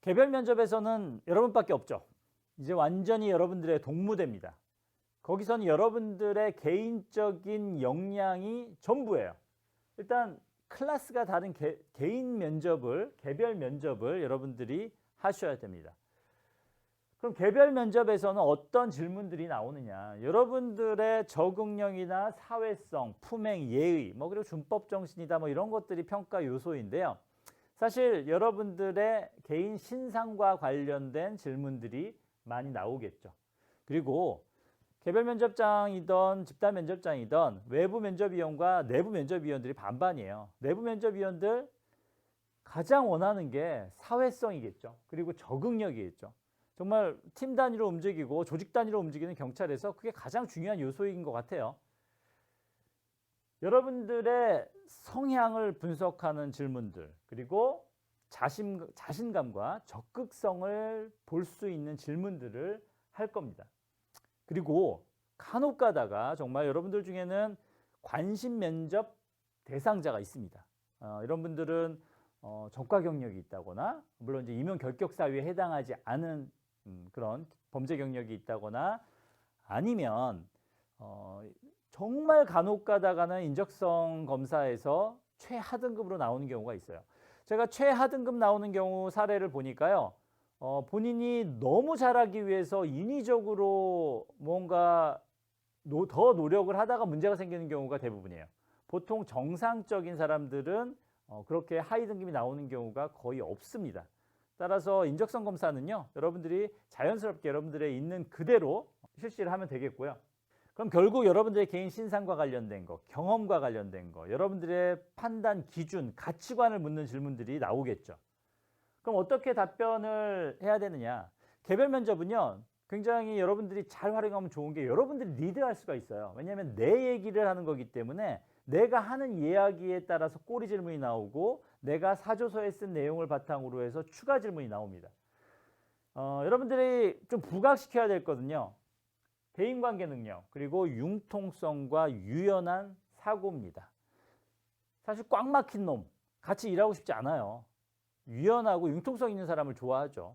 개별 면접에서는 여러분밖에 없죠. 이제 완전히 여러분들의 동무대입니다. 거기서는 여러분들의 개인적인 역량이 전부예요. 일단 클래스가 다른 개인 면접을, 개별 면접을 여러분들이 하셔야 됩니다. 그럼 개별 면접에서는 어떤 질문들이 나오느냐? 여러분들의 적응력이나 사회성, 품행, 예의, 그리고 준법 정신이다, 이런 것들이 평가 요소인데요. 사실 여러분들의 개인 신상과 관련된 질문들이 많이 나오겠죠. 그리고 개별 면접장이든 집단 면접장이든 외부 면접위원과 내부 면접위원들이 반반이에요. 내부 면접위원들 가장 원하는 게 사회성이겠죠. 그리고 적응력이겠죠. 정말 팀 단위로 움직이고 조직 단위로 움직이는 경찰에서 그게 가장 중요한 요소인 것 같아요. 여러분들의 성향을 분석하는 질문들, 그리고 자신감과 적극성을 볼 수 있는 질문들을 할 겁니다. 그리고 간혹 가다가 정말 여러분들 중에는 관심 면접 대상자가 있습니다. 이런 분들은 전과 경력이 있다거나, 물론 이제 임용 결격 사유에 해당하지 않은 그런 범죄 경력이 있다거나, 아니면 정말 간혹 가다가는 인적성 검사에서 최하등급으로 나오는 경우가 있어요. 제가 최하등급 나오는 경우 사례를 보니까요, 본인이 너무 잘하기 위해서 인위적으로 뭔가 더 노력을 하다가 문제가 생기는 경우가 대부분이에요. 보통 정상적인 사람들은 그렇게 하위 등급이 나오는 경우가 거의 없습니다. 따라서 인적성 검사는요, 여러분들이 자연스럽게 여러분들의 있는 그대로 실시를 하면 되겠고요. 그럼 결국 여러분들의 개인 신상과 관련된 거, 경험과 관련된 거, 여러분들의 판단 기준, 가치관을 묻는 질문들이 나오겠죠. 그럼 어떻게 답변을 해야 되느냐? 개별 면접은요, 굉장히 여러분들이 잘 활용하면 좋은 게 여러분들이 리드할 수가 있어요. 왜냐하면 내 얘기를 하는 거기 때문에 내가 하는 이야기에 따라서 꼬리 질문이 나오고, 내가 사조서에 쓴 내용을 바탕으로 해서 추가 질문이 나옵니다. 여러분들이 좀 부각시켜야 될 거거든요. 대인관계 능력, 그리고 융통성과 유연한 사고입니다. 사실 꽉 막힌 놈, 같이 일하고 싶지 않아요. 유연하고 융통성 있는 사람을 좋아하죠.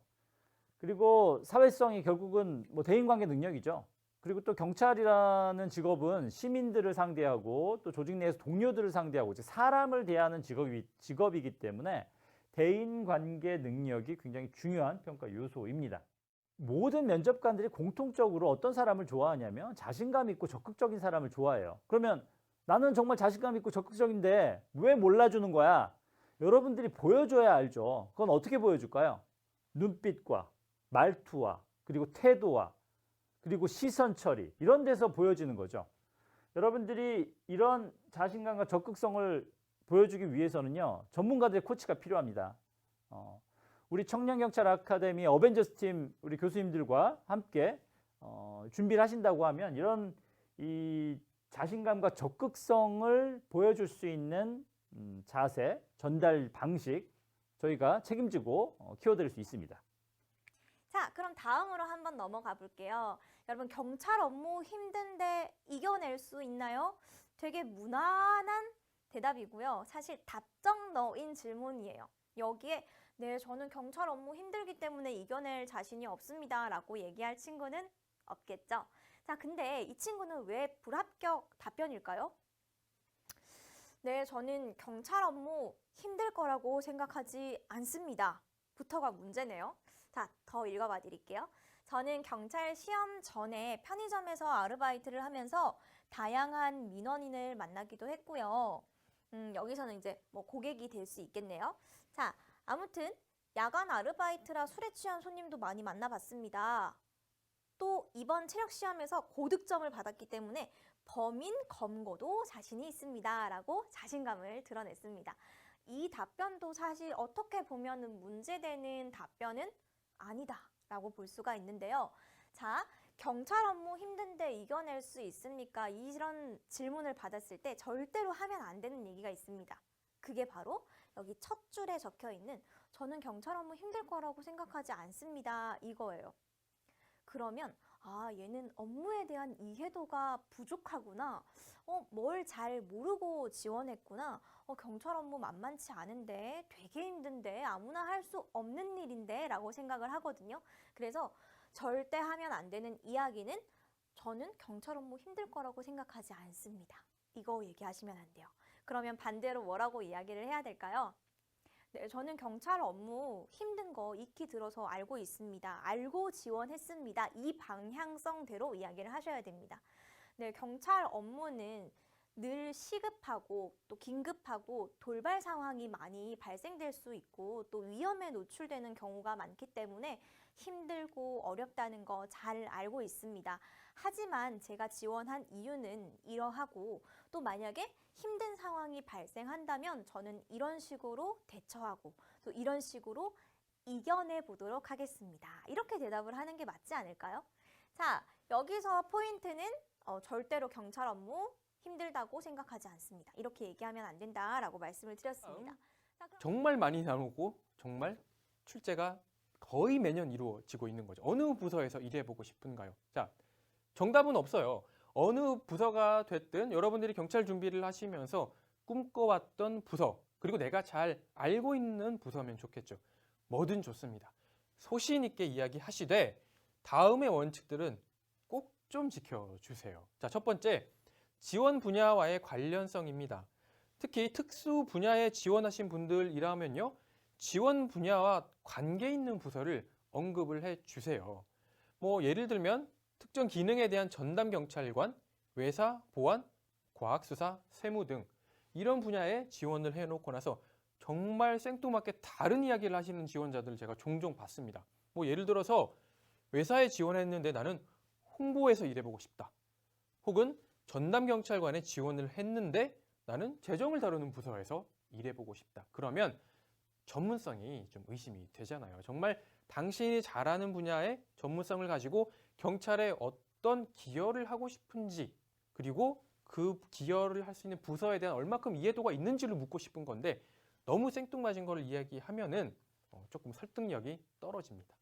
그리고 사회성이 결국은 대인관계 능력이죠. 그리고 또 경찰이라는 직업은 시민들을 상대하고 또 조직 내에서 동료들을 상대하고 사람을 대하는 직업이기 때문에 대인관계 능력이 굉장히 중요한 평가 요소입니다. 모든 면접관들이 공통적으로 어떤 사람을 좋아하냐면 자신감 있고 적극적인 사람을 좋아해요. 그러면 나는 정말 자신감 있고 적극적인데 왜 몰라주는 거야? 여러분들이 보여줘야 알죠. 그건 어떻게 보여줄까요? 눈빛과 말투와 그리고 태도와 그리고 시선 처리, 이런 데서 보여지는 거죠. 여러분들이 이런 자신감과 적극성을 보여주기 위해서는요, 전문가들의 코치가 필요합니다. 우리 청년경찰 아카데미 어벤져스 팀 우리 교수님들과 함께 준비를 하신다고 하면 이런 이 자신감과 적극성을 보여줄 수 있는 자세, 전달 방식 저희가 책임지고 키워드릴 수 있습니다. 자, 그럼 다음으로 한번 넘어가 볼게요. 여러분, 경찰 업무 힘든데 이겨낼 수 있나요? 되게 무난한 대답이고요. 사실 답정너인 질문이에요. 여기에 네, 저는 경찰 업무 힘들기 때문에 이겨낼 자신이 없습니다 라고 얘기할 친구는 없겠죠. 자, 근데 이 친구는 왜 불합격 답변일까요? 네, 저는 경찰 업무 힘들 거라고 생각하지 않습니다. 부터가 문제네요. 자, 더 읽어봐 드릴게요. 저는 경찰 시험 전에 편의점에서 아르바이트를 하면서 다양한 민원인을 만나기도 했고요. 여기서는 이제 고객이 될 수 있겠네요. 자, 아무튼 야간 아르바이트라 술에 취한 손님도 많이 만나봤습니다. 또 이번 체력 시험에서 고득점을 받았기 때문에 범인 검거도 자신이 있습니다 라고 자신감을 드러냈습니다. 이 답변도 사실 어떻게 보면 문제되는 답변은 아니다 라고 볼 수가 있는데요. 자, 경찰 업무 힘든데 이겨낼 수 있습니까? 이런 질문을 받았을 때 절대로 하면 안 되는 얘기가 있습니다. 그게 바로 여기 첫 줄에 적혀 있는 저는 경찰 업무 힘들 거라고 생각하지 않습니다 이거예요. 그러면 아, 얘는 업무에 대한 이해도가 부족하구나. 뭘 잘 모르고 지원했구나. 경찰 업무 만만치 않은데, 되게 힘든데, 아무나 할 수 없는 일인데, 라고 생각을 하거든요. 그래서 절대 하면 안 되는 이야기는 저는 경찰 업무 힘들 거라고 생각하지 않습니다. 이거 얘기하시면 안 돼요. 그러면 반대로 뭐라고 이야기를 해야 될까요? 네, 저는 경찰 업무 힘든 거 익히 들어서 알고 있습니다. 알고 지원했습니다. 이 방향성대로 이야기를 하셔야 됩니다. 네, 경찰 업무는 늘 시급하고 또 긴급하고 돌발 상황이 많이 발생될 수 있고 또 위험에 노출되는 경우가 많기 때문에 힘들고 어렵다는 거 잘 알고 있습니다. 하지만 제가 지원한 이유는 이러하고 또 만약에 힘든 상황이 발생한다면 저는 이런 식으로 대처하고 또 이런 식으로 이겨내 보도록 하겠습니다. 이렇게 대답을 하는 게 맞지 않을까요? 자, 여기서 포인트는 절대로 경찰 업무 힘들다고 생각하지 않습니다. 이렇게 얘기하면 안 된다라고 말씀을 드렸습니다. 자, 그럼 정말 많이 나오고 정말 출제가 거의 매년 이루어지고 있는 거죠. 어느 부서에서 일해보고 싶은가요? 자, 정답은 없어요. 어느 부서가 됐든 여러분들이 경찰 준비를 하시면서 꿈꿔왔던 부서, 그리고 내가 잘 알고 있는 부서면 좋겠죠. 뭐든 좋습니다. 소신 있게 이야기하시되 다음의 원칙들은 꼭 좀 지켜주세요. 자, 첫 번째, 지원 분야와의 관련성입니다. 특히 특수 분야에 지원하신 분들이라면요, 지원 분야와 관계 있는 부서를 언급을 해주세요. 뭐 예를 들면 특정 기능에 대한 전담 경찰관, 외사, 보안, 과학수사, 세무 등 이런 분야에 지원을 해놓고 나서 정말 생뚱맞게 다른 이야기를 하시는 지원자들 제가 종종 봤습니다. 뭐 예를 들어서 외사에 지원했는데 나는 홍보에서 일해보고 싶다. 혹은 전담 경찰관에 지원을 했는데 나는 재정을 다루는 부서에서 일해보고 싶다. 그러면 전문성이 좀 의심이 되잖아요. 정말 당신이 잘하는 분야의 전문성을 가지고 경찰에 어떤 기여를 하고 싶은지, 그리고 그 기여를 할 수 있는 부서에 대한 얼마큼 이해도가 있는지를 묻고 싶은 건데 너무 생뚱맞은 걸 이야기하면은 조금 설득력이 떨어집니다.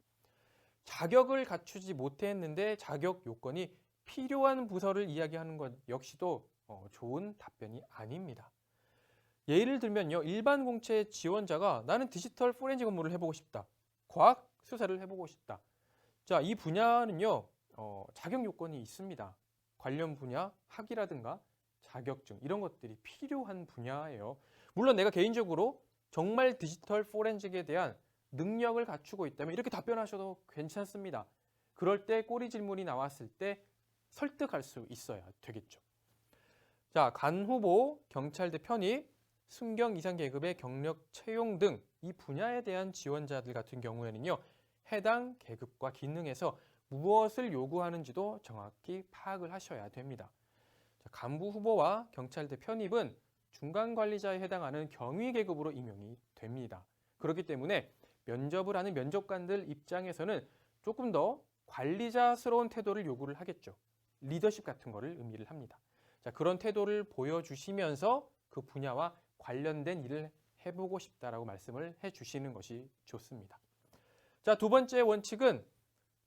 자격을 갖추지 못했는데 자격 요건이 필요한 부서를 이야기하는 것 역시도 좋은 답변이 아닙니다. 예를 들면요, 일반 공채 지원자가 나는 디지털 포렌식 업무를 해보고 싶다. 과학 수사를 해보고 싶다. 자, 이 분야는요, 자격 요건이 있습니다. 관련 분야 학위라든가 자격증 이런 것들이 필요한 분야예요. 물론 내가 개인적으로 정말 디지털 포렌식에 대한 능력을 갖추고 있다면 이렇게 답변하셔도 괜찮습니다. 그럴 때 꼬리 질문이 나왔을 때 설득할 수 있어야 되겠죠. 자, 간 후보, 경찰대 편입, 순경 이상 계급의 경력 채용 등 이 분야에 대한 지원자들 같은 경우에는요, 해당 계급과 기능에서 무엇을 요구하는지도 정확히 파악을 하셔야 됩니다. 자, 간부 후보와 경찰대 편입은 중간 관리자에 해당하는 경위 계급으로 임용이 됩니다. 그렇기 때문에 면접을 하는 면접관들 입장에서는 조금 더 관리자스러운 태도를 요구를 하겠죠. 리더십 같은 거를 의미를 합니다. 자, 그런 태도를 보여주시면서 그 분야와 관련된 일을 해보고 싶다라고 말씀을 해주시는 것이 좋습니다. 자, 두 번째 원칙은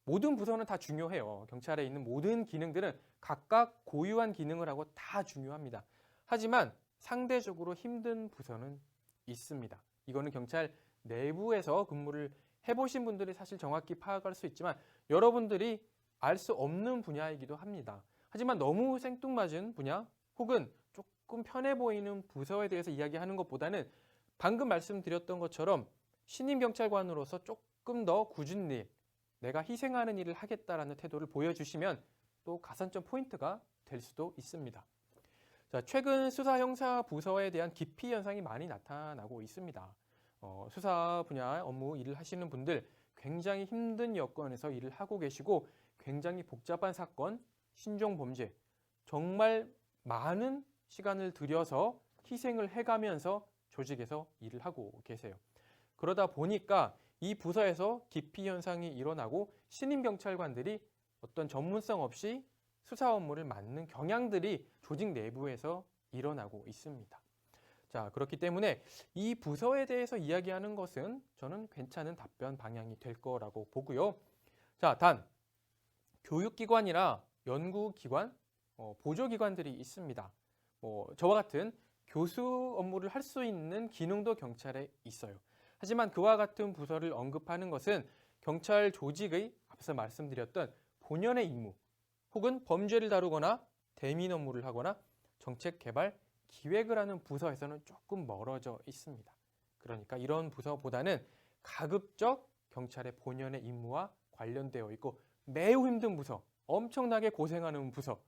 모든 부서는 다 중요해요. 경찰에 있는 모든 기능들은 각각 고유한 기능을 하고 다 중요합니다. 하지만 상대적으로 힘든 부서는 있습니다. 이거는 경찰 내부에서 근무를 해보신 분들이 사실 정확히 파악할 수 있지만 여러분들이 알 수 없는 분야이기도 합니다. 하지만 너무 생뚱맞은 분야 혹은 조금 편해 보이는 부서에 대해서 이야기하는 것보다는 방금 말씀드렸던 것처럼 신임 경찰관으로서 조금 더 굳은 일, 내가 희생하는 일을 하겠다라는 태도를 보여주시면 또 가산점 포인트가 될 수도 있습니다. 자, 최근 수사 형사 부서에 대한 기피 현상이 많이 나타나고 있습니다. 수사 분야 업무 일을 하시는 분들 굉장히 힘든 여건에서 일을 하고 계시고 굉장히 복잡한 사건, 신종 범죄, 정말 많은 시간을 들여서 희생을 해가면서 조직에서 일을 하고 계세요. 그러다 보니까 이 부서에서 기피 현상이 일어나고 신임 경찰관들이 어떤 전문성 없이 수사 업무를 맡는 경향들이 조직 내부에서 일어나고 있습니다. 자, 그렇기 때문에 이 부서에 대해서 이야기하는 것은 저는 괜찮은 답변 방향이 될 거라고 보고요. 자, 단 교육기관이나 연구기관, 보조기관들이 있습니다. 저와 같은 교수 업무를 할 수 있는 기능도 경찰에 있어요. 하지만 그와 같은 부서를 언급하는 것은 경찰 조직의 앞서 말씀드렸던 본연의 임무 혹은 범죄를 다루거나 대민 업무를 하거나 정책 개발, 기획을 하는 부서에서는 조금 멀어져 있습니다. 그러니까 이런 부서보다는 가급적 경찰의 본연의 임무와 관련되어 있고 매우 힘든 부서, 엄청나게 고생하는 부서,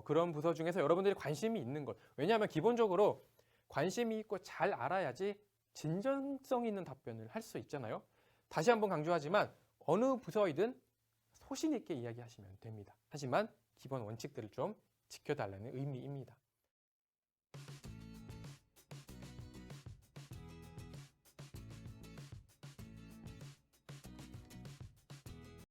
그런 부서 중에서 여러분들이 관심이 있는 것. 왜냐하면 기본적으로 관심이 있고 잘 알아야지 진정성 있는 답변을 할 수 있잖아요. 다시 한번 강조하지만 어느 부서이든 소신 있게 이야기하시면 됩니다. 하지만 기본 원칙들을 좀 지켜달라는 의미입니다.